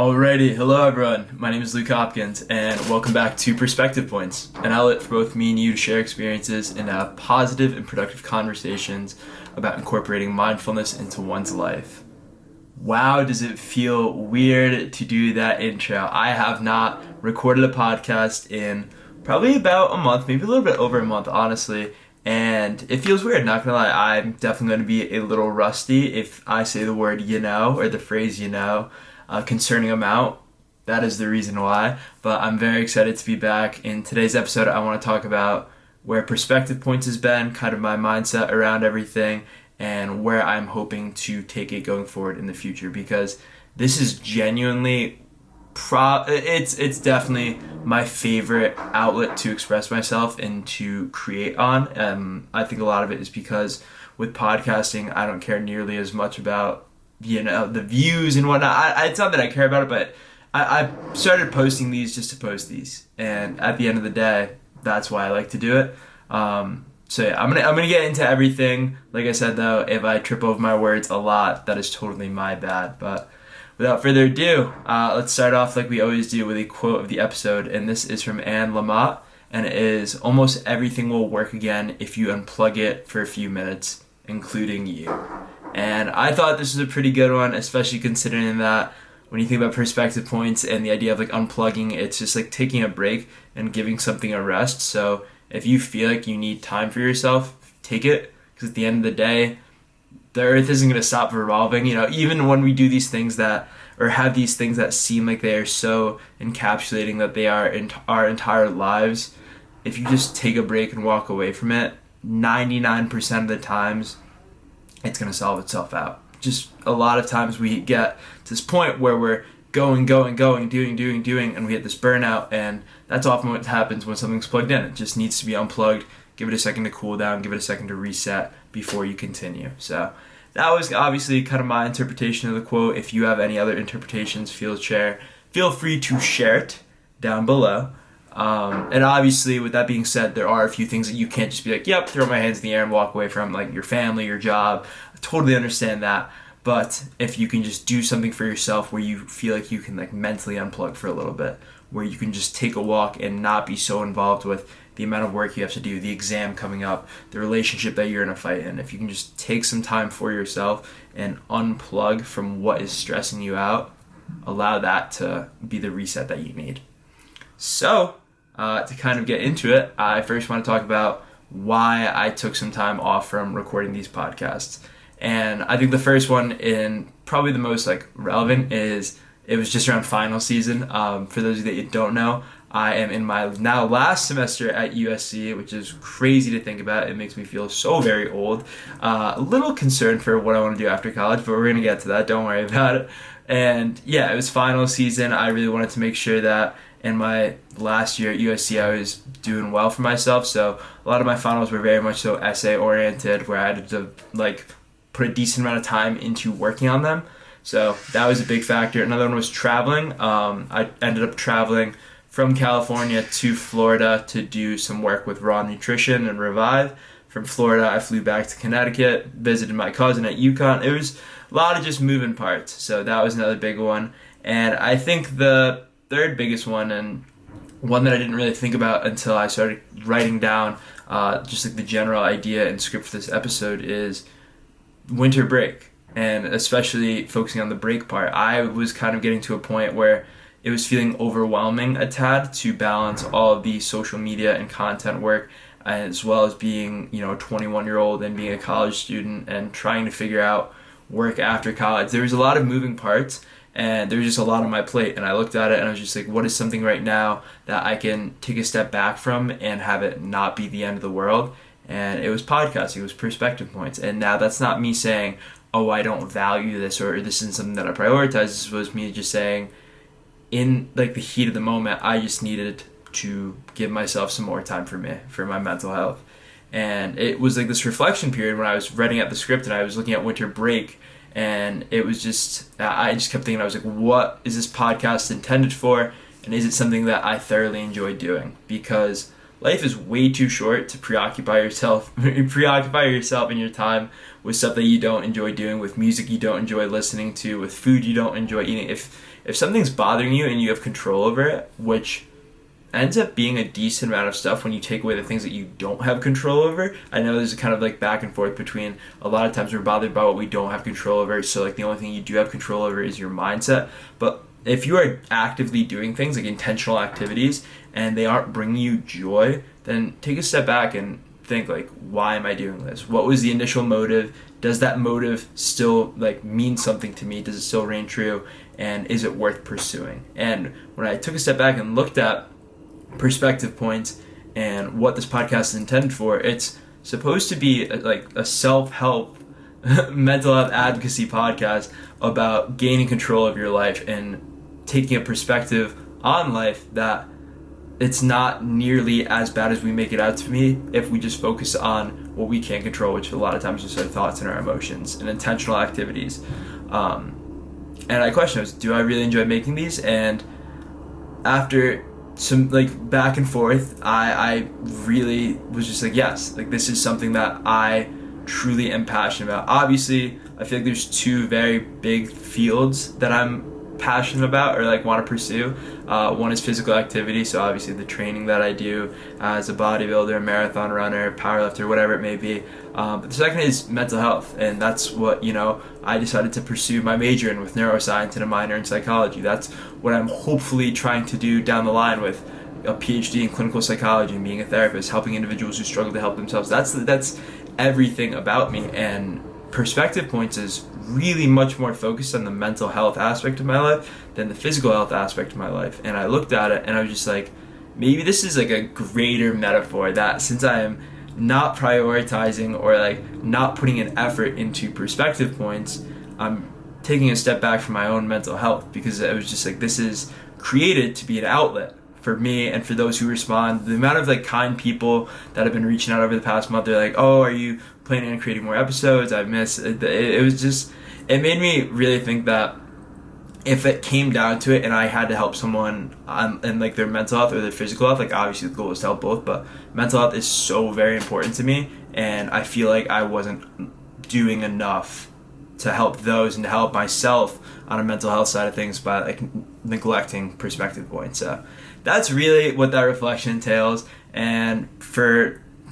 Alrighty, hello everyone. My name is Luke Hopkins, and welcome back to Perspective Points, an outlet for both me and you to share experiences and have positive and productive conversations about incorporating mindfulness into one's life. Wow, does it feel weird to do that intro? I have not recorded a podcast in probably about a month, maybe a little bit over a month, honestly. And it feels weird, not gonna lie. I'm definitely going to be a little rusty if I say the word or the phrase concerning amount. That is the reason why. But I'm very excited to be back. In today's episode, I want to talk about where Perspective Points has been, kind of my mindset around everything, and where I'm hoping to take it going forward in the future. Because this is genuinely it's definitely my favorite outlet to express myself and to create on. I think a lot of it is because with podcasting, I don't care nearly as much about the views and whatnot. It's not that I care about it, but I started posting these just to post these, and at the end of the day, that's why I like to do it. So yeah, I'm gonna get into everything. Like I said though, if I trip over my words a lot, that is totally my bad. But without further ado, let's start off like we always do with a quote of the episode, and this is from Anne Lamott, and it is, "Almost everything will work again if you unplug it for a few minutes, including you." And I thought this was a pretty good one, especially considering that when you think about perspective points and the idea of like unplugging, it's just like taking a break and giving something a rest. So if you feel like you need time for yourself, take it, because at the end of the day, the earth isn't going to stop revolving. Even when we do these things or have these things that seem like they are so encapsulating that they are in our entire lives, if you just take a break and walk away from it, 99% of the times, it's going to solve itself out. Just a lot of times we get to this point where we're going, doing, and we hit this burnout, and that's often what happens when something's plugged in. It just needs to be unplugged. Give it a second to cool down, give it a second to reset before you continue. So that was obviously kind of my interpretation of the quote. If you have any other interpretations, feel free to share it down below. And obviously, with that being said, there are a few things that you can't just be like, yep, throw my hands in the air and walk away from, like your family, your job. I totally understand that. But if you can just do something for yourself where you feel like you can like mentally unplug for a little bit, where you can just take a walk and not be so involved with the amount of work you have to do, the exam coming up, the relationship that you're in a fight in, if you can just take some time for yourself and unplug from what is stressing you out, allow that to be the reset that you need. So, to kind of get into it, I first want to talk about why I took some time off from recording these podcasts. And I think the first one, and probably the most relevant, is it was just around final season. For those of you that don't know, I am in my now last semester at USC, which is crazy to think about. It makes me feel so very old. A little concerned for what I want to do after college, but we're going to get to that. Don't worry about it. And yeah, it was final season. I really wanted to make sure that in my last year at USC, I was doing well for myself. So a lot of my finals were very much so essay oriented, where I had to put a decent amount of time into working on them. So that was a big factor. Another one was traveling. I ended up traveling from California to Florida to do some work with Raw Nutrition and Revive. From Florida, I flew back to Connecticut, visited my cousin at UConn. It was a lot of just moving parts. So that was another big one. And I think the third biggest one, and one that I didn't really think about until I started writing down just like the general idea and script for this episode, is winter break. And especially focusing on the break part, I was kind of getting to a point where it was feeling overwhelming a tad to balance all of the social media and content work, as well as being, a 21-year-old and being a college student and trying to figure out work after college. There was a lot of moving parts, and there was just a lot on my plate. And I looked at it and I was just like, what is something right now that I can take a step back from and have it not be the end of the world? And it was podcasting, it was Perspective Points. And now that's not me saying, oh, I don't value this, or this isn't something that I prioritize. This was me just saying, in the heat of the moment, I just needed to give myself some more time for my mental health. And it was this reflection period when I was writing out the script and I was looking at winter break, and it was I just kept thinking, I was like, what is this podcast intended for? And is it something that I thoroughly enjoy doing? Because life is way too short to preoccupy yourself in your time with stuff that you don't enjoy doing, with music you don't enjoy listening to, with food you don't enjoy eating. if something's bothering you and you have control over it, which ends up being a decent amount of stuff when you take away the things that you don't have control over. I know there's a kind of like back and forth between a lot of times we're bothered by what we don't have control over, so like the only thing you do have control over is your mindset. But if you are actively doing things like intentional activities and they aren't bringing you joy, then take a step back and think like, why am I doing this? What was the initial motive? Does that motive still like mean something to me? Does it still reign true? And is it worth pursuing? And when I took a step back and looked at perspective points and what this podcast is intended for, it's supposed to be like a self-help mental health advocacy podcast about gaining control of your life and taking a perspective on life that it's not nearly as bad as we make it out to be if we just focus on what we can control, which a lot of times is our thoughts and our emotions and intentional activities. And I questioned, do I really enjoy making these? And after some like back and forth, I really was just like, yes, like this is something that I truly am passionate about. Obviously, I feel like there's two very big fields that I'm passionate about or like want to pursue. One is physical activity, so obviously the training that I do as a bodybuilder, marathon runner, powerlifter, whatever it may be. But the second is mental health, and that's what, I decided to pursue my major in with neuroscience and a minor in psychology. That's what I'm hopefully trying to do down the line with a PhD in clinical psychology and being a therapist, helping individuals who struggle to help themselves. That's everything about me, and Perspective Points is really much more focused on the mental health aspect of my life than the physical health aspect of my life. And I looked at it and I was just like, maybe this is like a greater metaphor that since I am not prioritizing or like not putting an effort into Perspective Points, I'm taking a step back from my own mental health, because it was just like, this is created to be an outlet for me and for those who respond. The amount of like kind people that have been reaching out over the past month, they're like, oh, are you planning on creating more episodes? I've missed it. It was just, it made me really think that if it came down to it and I had to help someone in like their mental health or their physical health, like obviously the goal is to help both, but mental health is so very important to me, and I feel like I wasn't doing enough to help those and to help myself on a mental health side of things by like neglecting Perspective Points. So that's really what that reflection entails. And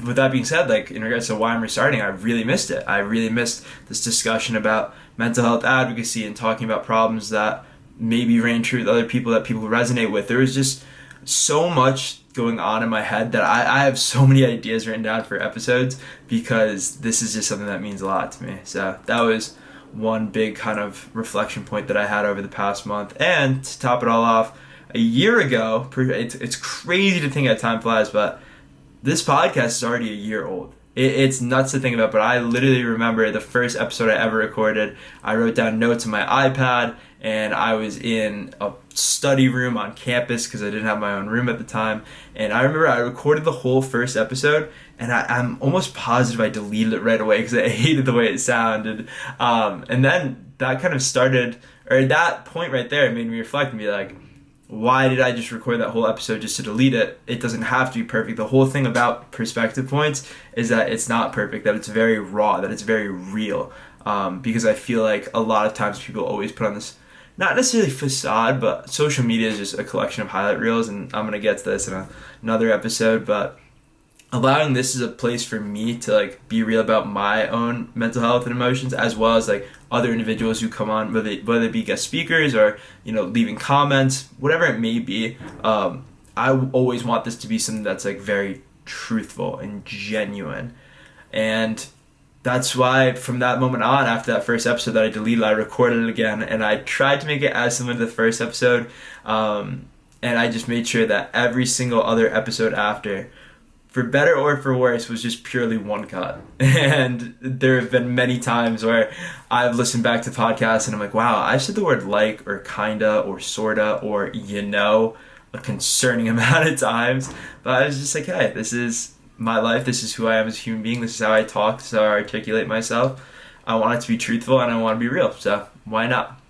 with that being said, like in regards to why I'm restarting, I really missed it. I really missed this discussion about mental health advocacy and talking about problems that maybe reign true with other people that people resonate with. There was just so much going on in my head that I have so many ideas written down for episodes, because this is just something that means a lot to me. So that was one big kind of reflection point that I had over the past month. And to top it all off, a year ago, it's crazy to think that time flies, but this podcast is already a year old. It's nuts to think about, but I literally remember the first episode I ever recorded. I wrote down notes on my iPad, and I was in a study room on campus because I didn't have my own room at the time. And I remember I recorded the whole first episode, and I'm almost positive I deleted it right away because I hated the way it sounded. And then that kind of started, or at that point right there, it made me reflect and be like, why did I just record that whole episode just to delete it? It doesn't have to be perfect. The whole thing about Perspective Points is that it's not perfect, that it's very raw, that it's very real. Because I feel like a lot of times people always put on this, not necessarily facade, but social media is just a collection of highlight reels, and I'm going to get to this in another episode, but allowing this as a place for me to like be real about my own mental health and emotions, as well as like other individuals who come on, whether it be guest speakers or leaving comments, whatever it may be. I always want this to be something that's like very truthful and genuine, and that's why from that moment on, after that first episode that I deleted, I recorded it again, and I tried to make it as similar to the first episode, and I just made sure that every single other episode after, for better or for worse, was just purely one cut. And there have been many times where I've listened back to podcasts and I'm like, wow, I said the word like or kinda or sorta or a concerning amount of times. But I was just like, hey, this is my life. This is who I am as a human being. This is how I talk. This is how I articulate myself. I want it to be truthful and I want to be real. So why not?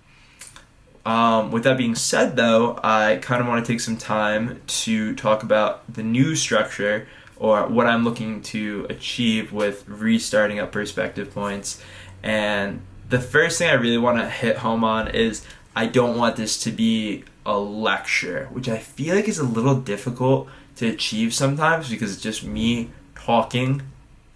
With that being said, though, I kind of want to take some time to talk about the new structure, or what I'm looking to achieve with restarting up Perspective Points. And the first thing I really want to hit home on is I don't want this to be a lecture, which I feel like is a little difficult to achieve sometimes because it's just me talking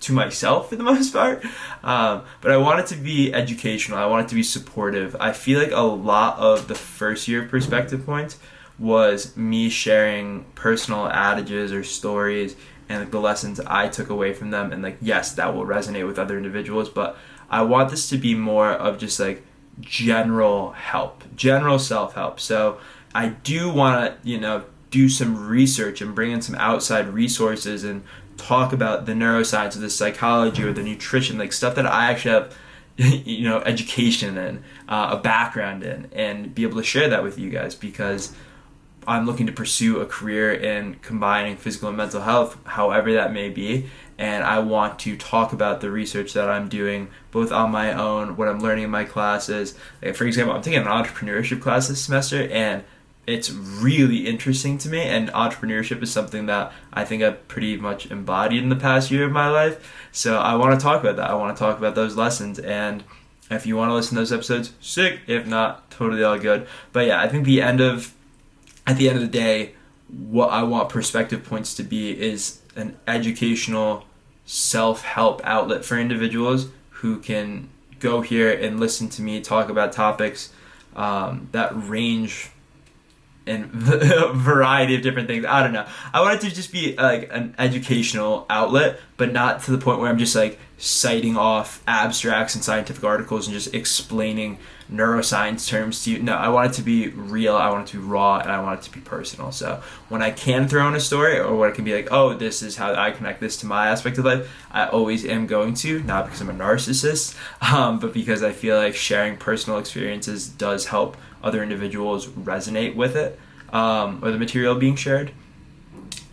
to myself for the most part. But I want it to be educational. I want it to be supportive. I feel like a lot of the first year of Perspective Points was me sharing personal adages or stories and like the lessons I took away from them. And like, yes, that will resonate with other individuals, but I want this to be more of just like general help, general self-help. So I do want to, do some research and bring in some outside resources and talk about the neuroscience or the psychology or the nutrition, like stuff that I actually have, education in, a background in, and be able to share that with you guys because I'm looking to pursue a career in combining physical and mental health, however that may be. And I want to talk about the research that I'm doing both on my own, what I'm learning in my classes. Like, for example, I'm taking an entrepreneurship class this semester, and it's really interesting to me, and entrepreneurship is something that I think I've pretty much embodied in the past year of my life. So I want to talk about that. I want to talk about those lessons, and if you want to listen to those episodes, sick. If not, totally all good. But yeah, I think at the end of the day, what I want Perspective Points to be is an educational self-help outlet for individuals who can go here and listen to me talk about topics that range in a variety of different things. I don't know. I want it to just be like an educational outlet, but not to the point where I'm just like citing off abstracts and scientific articles and just explaining neuroscience terms to you. No, I want it to be real, I want it to be raw, and I want it to be personal. So when I can throw in a story or what it can be like, oh, this is how I connect this to my aspect of life, I always am going to, not because I'm a narcissist, but because I feel like sharing personal experiences does help other individuals resonate with it, or the material being shared.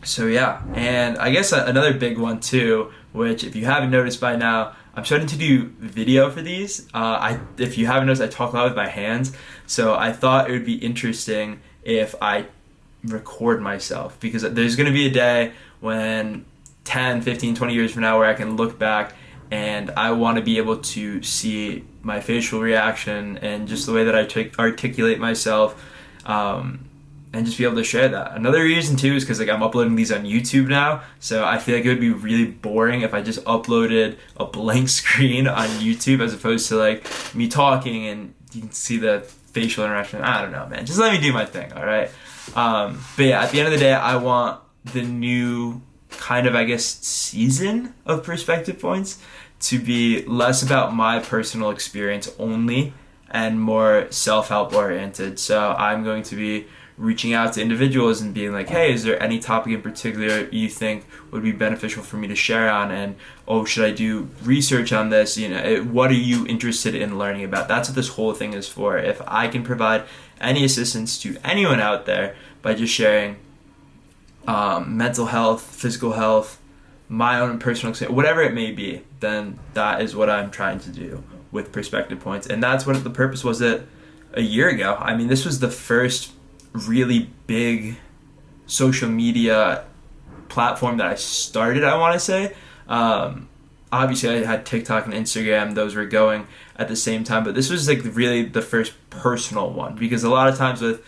So yeah, and I guess another big one too, which if you haven't noticed by now, I'm starting to do video for these. If you haven't noticed, I talk a lot with my hands, so I thought it would be interesting if I record myself, because there's going to be a day when 10, 15, 20 years from now where I can look back and I want to be able to see my facial reaction and just the way that I articulate myself, and just be able to share that. Another reason too is because like I'm uploading these on YouTube now, so I feel like it would be really boring if I just uploaded a blank screen on YouTube as opposed to like me talking and you can see the facial interaction. I don't know, man. Just let me do my thing, all right? But yeah, at the end of the day, I want the new kind of, I guess, season of Perspective Points to be less about my personal experience only and more self-help oriented. So I'm going to be reaching out to individuals and being like, hey, is there any topic in particular you think would be beneficial for me to share on? And, oh, should I do research on this? What are you interested in learning about? That's what this whole thing is for. If I can provide any assistance to anyone out there by just sharing mental health, physical health, my own personal experience, whatever it may be, then that is what I'm trying to do with Perspective Points. And that's what the purpose was a year ago. I mean, this was the first really big social media platform that I started, I want to say. Obviously, I had TikTok and Instagram. Those were going at the same time. But this was like really the first personal one. Because a lot of times with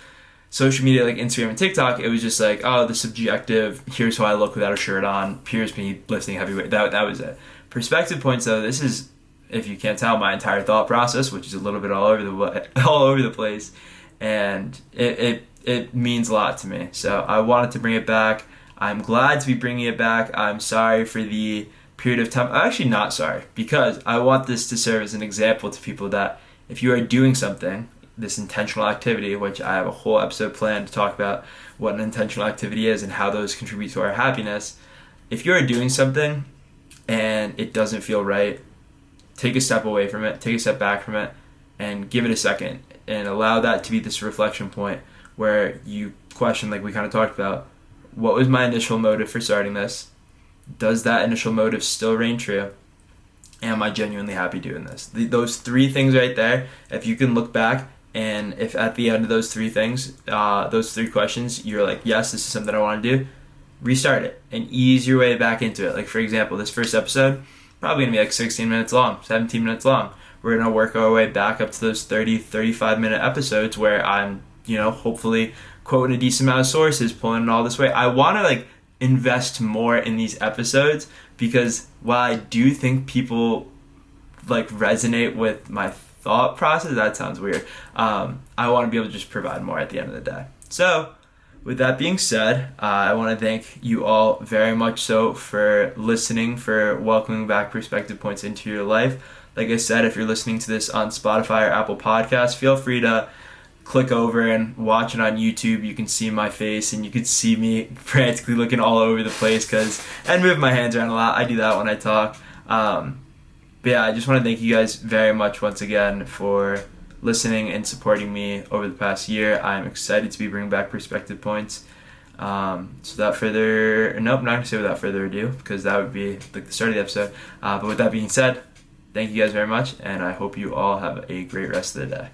social media like Instagram and TikTok, it was just like, oh, the subjective, here's how I look without a shirt on, here's me lifting heavy weight. That was it. Perspective Points, though, this is, if you can't tell, my entire thought process, which is a little bit all over the place. And it means a lot to me. So I wanted to bring it back. I'm glad to be bringing it back. I'm sorry for the period of time. I'm actually not sorry, because I want this to serve as an example to people that if you are doing something, this intentional activity, which I have a whole episode planned to talk about what an intentional activity is and how those contribute to our happiness. If you are doing something and it doesn't feel right, take a step away from it, take a step back from it, and give it a second, and allow that to be this reflection point where you question, like we kind of talked about, what was my initial motive for starting this? Does that initial motive still reign true? Am I genuinely happy doing this? Those three things right there, if you can look back, and if at the end of those three things, those three questions, you're like, yes, this is something I want to do, restart it and ease your way back into it. Like, for example, this first episode, probably going to be like 16 minutes long, 17 minutes long. we're going to work our way back up to those 35-minute episodes where I'm, hopefully quoting a decent amount of sources, pulling it all this way. I want to invest more in these episodes because while I do think people resonate with my thought process, that sounds weird. I want to be able to just provide more at the end of the day. So with that being said, I want to thank you all very much so for listening, for welcoming back Perspective Points into your life. Like I said, if you're listening to this on Spotify or Apple Podcasts, feel free to click over and watch it on YouTube. You can see my face and you can see me frantically looking all over the place and move my hands around a lot. I do that when I talk. But yeah, I just want to thank you guys very much once again for listening and supporting me over the past year. I'm excited to be bringing back Perspective Points. I'm not going to say without further ado, because that would be the start of the episode. But with that being said, thank you guys very much, and I hope you all have a great rest of the day.